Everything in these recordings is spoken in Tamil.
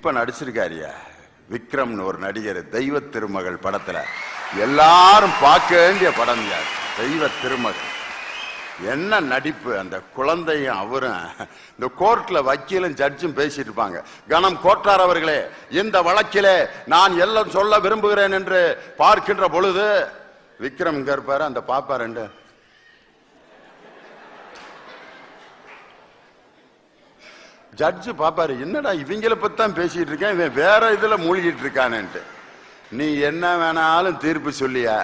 இப்ப நடிச்சிருக்காரியா விக்ரம்னு ஒரு நடிகர் தெய்வ திருமகள் படத்துல எல்லாரும் பார்க்க வேண்டிய படம் யார் தெய்வ திருமகள். என்ன நடிப்பு! அந்த குழந்தையும் அவரும் இந்த கோர்ட்ல வக்கீலும் ஜட்ஜும் பேசிட்டு இருப்பாங்க. கணம் கோட்டார் அவர்களே, இந்த வழக்கிலே நான் எல்லாம் சொல்ல விரும்புகிறேன் என்று பார்க்கின்ற பொழுது விக்ரம் இங்க இருப்பாரு, அந்த பாப்பா ரெண்டு ஜட்ஜு பாப்பாரு, என்னடா இவங்கள பத்தான் பேசிட்டு இருக்கேன், இவன் வேற இதுல மூழ்கிட்டு இருக்கானேன்ட்டு. நீ என்ன வேணாலும் தீர்ப்பு சொல்லியா,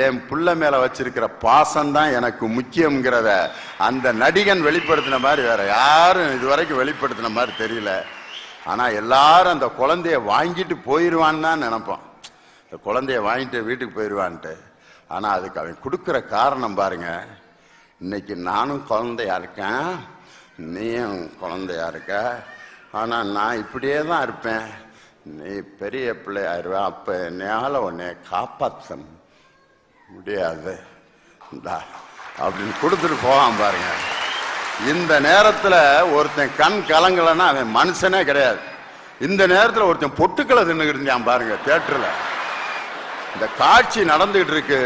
என் புள்ள மேல வச்சிருக்கிற பாசம்தான் எனக்கு முக்கியம்ங்கிறத அந்த நடிகன் வெளிப்படுத்தின மாதிரி வேற யாரும் இதுவரைக்கும் வெளிப்படுத்தின மாதிரி தெரியல. ஆனா எல்லாரும் அந்த குழந்தைய வாங்கிட்டு போயிடுவான்னு தான் நினைப்போம், இந்த குழந்தைய வாங்கிட்டு வீட்டுக்கு போயிடுவான்ட்டு. ஆனா அதுக்கு அவன் கொடுக்குற காரணம் பாருங்க, இன்னைக்கு நானும் குழந்தையா இருக்கேன், நீயும் குழந்தையா இருக்க, ஆனா நான் இப்படியே தான் இருப்பேன், நீ பெரிய பிள்ளையாயிருவ, அப்ப என்னால உன்னை காப்பாற்ற முடியாது அப்படின்னு கொடுத்துட்டு போவான் பாருங்க. இந்த நேரத்துல ஒருத்தன் கண் கலங்கலன்னா அவன் மனுஷனே கிடையாது. இந்த நேரத்துல ஒருத்தன் பொட்டுக்களை தின்னுக்கிட்டு இருந்தான் பாருங்க தியேட்டர்ல. இந்த காட்சி நடந்துகிட்டு இருக்கு,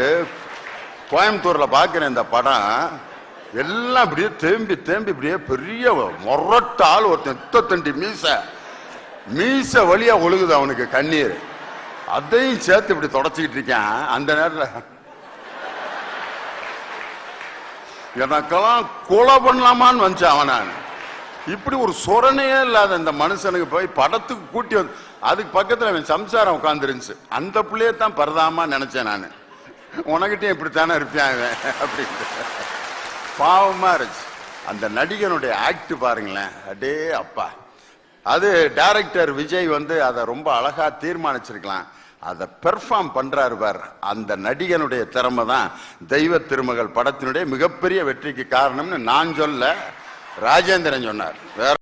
கோயம்புத்தூர்ல பாக்குறேன் இந்த படம். எல்லாம் இப்படியே தேம்பி தேம்பி இப்படியே பெரிய மொரட்டால் ஒருத்தன் தண்டி மீச வழியா ஒழுகுது அவனுக்கு கண்ணீர், அதையும் சேர்த்து இப்படி தொடச்சிக்கிட்டு இருக்கான். அந்த நேரத்தில் எனக்கெல்லாம் கொலை பண்ணலாமான்னு வந்துச்சு அவன். நான் இப்படி ஒரு சொரணையே இல்லாத இந்த மனுஷனுக்கு போய் படத்துக்கு கூட்டி வந்து அதுக்கு பக்கத்துல அவன் சம்சாரம் உட்காந்துருந்துச்சு. அந்த பிள்ளைய தான் பரதாமா நினைச்சேன் நான், உனக்கிட்டே இப்படித்தானே இருப்பேன் அப்படின்னு. பாவமா இருந்துச்சு. அந்த நடிகனுடைய ஆக்ட் பாருங்களேன், அடே அப்பா. அது டைரக்டர் விஜய் வந்து அதை ரொம்ப அழகா தீர்மானிச்சிருக்கலாம், அதை பெர்ஃபார்ம் பண்றாரு பார். அந்த நடிகனுடைய திறமை தான் தெய்வ திருமகள் படத்தினுடைய மிகப்பெரிய வெற்றிக்கு காரணம்னு நான் சொல்ல, ராஜேந்திரன் சொன்னார். வேற